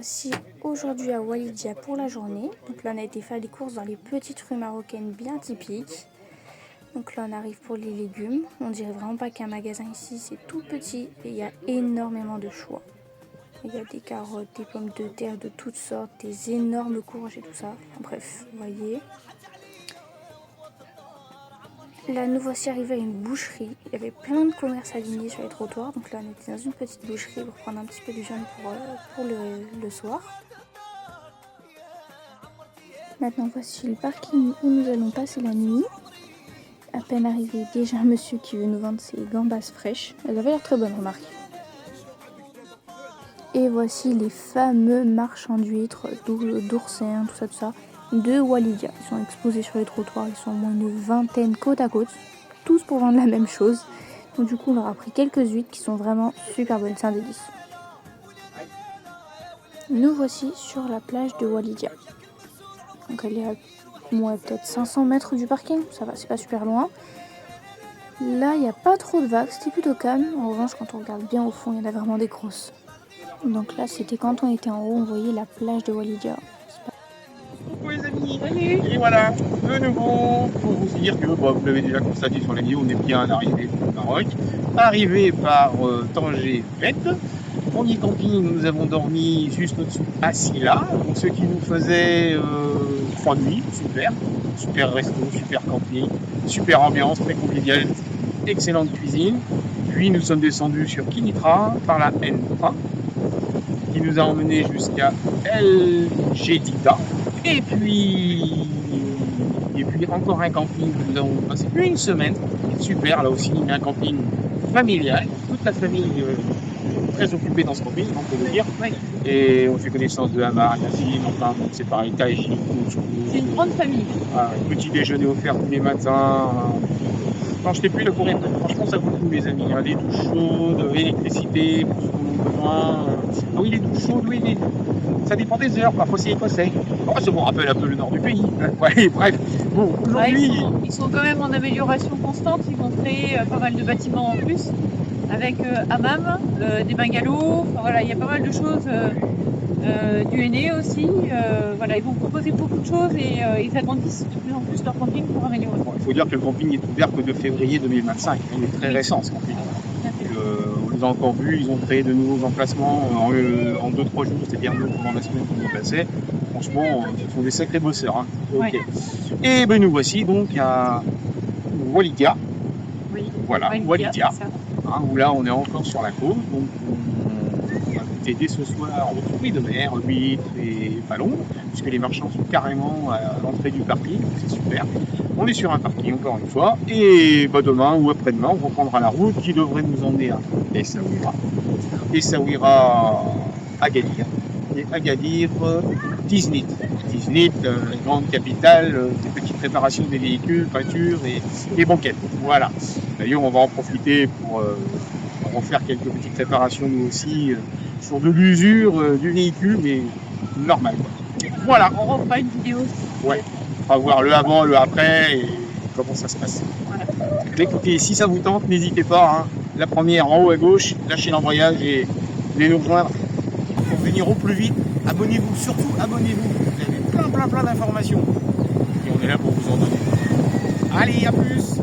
voici aujourd'hui à Walidia pour la journée. Donc là on a été faire les courses dans les petites rues marocaines bien typiques. Donc là on arrive pour les légumes. On dirait vraiment pas qu'un magasin ici, c'est tout petit et il y a énormément de choix. Il y a des carottes, des pommes de terre de toutes sortes, des énormes courges et tout ça. Enfin, bref, vous voyez. Là nous voici arrivés à une boucherie. Il y avait plein de commerces alignés sur les trottoirs. Donc là on était dans une petite boucherie pour prendre un petit peu de viande pour le soir. Maintenant voici le parking où nous allons passer la nuit. À peine arrivé, déjà un monsieur qui veut nous vendre ses gambas fraîches. Elles avaient l'air très bonnes, remarque. Et voici les fameux marchands d'huîtres, d'oursins, tout ça, de Walidia. Ils sont exposés sur les trottoirs, ils sont au moins une vingtaine côte à côte, tous pour vendre la même chose. Donc du coup, on leur a pris quelques huîtres qui sont vraiment super bonnes, c'est un délice. Nous voici sur la plage de Walidia. Donc elle est à peut-être 500 mètres du parking, ça va, c'est pas super loin. Là, il n'y a pas trop de vagues, c'était plutôt calme. En revanche, quand on regarde bien au fond, il y en a vraiment des grosses. Donc là, c'était quand on était en haut, on voyait la plage de Walidia. Coucou les amis, et voilà, de nouveau pour vous dire que vous l'avez déjà constaté sur la vidéo, on est bien arrivé au Maroc, arrivé par Tanger Fête. Premier camping, nous avons dormi juste au-dessous à Silla, donc ce qui nous faisait 3 nuits, super resto, super camping, super ambiance, très convivial, excellente cuisine. Puis nous sommes descendus sur Kinitra par la N1 qui nous a emmené jusqu'à El Jedida. Et puis encore un camping où nous avons passé une semaine, super là aussi, un camping familial, toute la famille très occupée dans ce camping, on peut le dire. Oui. Et on fait connaissance de Hamar, Yassine, enfin c'est pareil, Taïchi, c'est une grande famille. Petit déjeuner offert tous les matins. Quand je t'ai plus le courir, franchement ça vaut le coup les amis. Des douches chaudes, électricité pour ceux qui en ont besoin. Ah oui, les douches chaudes, oui, mais ça dépend des heures, parfois c'est écossais. Oh, ça me rappelle un peu le nord du pays. Ouais, bref. Bon, aujourd'hui. Ils sont quand même en amélioration constante, ils vont créer pas mal de bâtiments en plus, avec hammam, des bungalows, enfin, voilà, il y a pas mal de choses. Du henné aussi, voilà, ils vont proposer beaucoup de choses et ils agrandissent de plus en plus leur camping pour améliorer. Bon, il faut dire que le camping est ouvert que de février 2025, il est très récent ce camping. On les a encore vus, ils ont créé de nouveaux emplacements en 2-3 jours, c'est-à-dire nous pendant la semaine qu'on est passé. Franchement, ce sont des sacrés bosseurs. Hein. Okay. Ouais. Et ben nous voici donc à Walidia. Oui, voilà, Walidia. Hein, où là on est encore sur la côte, donc dès ce soir aux fruits de mer, huîtres et ballons, puisque les marchands sont carrément à l'entrée du parking, c'est super. On est sur un parking encore une fois, et demain ou après-demain, on reprendra la route qui devrait nous emmener à Essaouira. Essaouira, Agadir, et Agadir, Tiznit. Tiznit, grande capitale, des petites réparations des véhicules, peintures et banquettes. Voilà. D'ailleurs, on va en profiter pour refaire quelques petites réparations nous aussi sur de l'usure du véhicule, mais normal. Voilà. On refera une vidéo. Ouais. On va voir le avant, le après et comment ça se passe. Voilà. Écoutez, si ça vous tente, n'hésitez pas. Hein. La première en haut à gauche, lâchez l'embrayage et venez nous rejoindre. Pour venir au plus vite, abonnez-vous, surtout abonnez-vous. Vous avez plein d'informations. Et on est là pour vous en donner. Allez, à plus.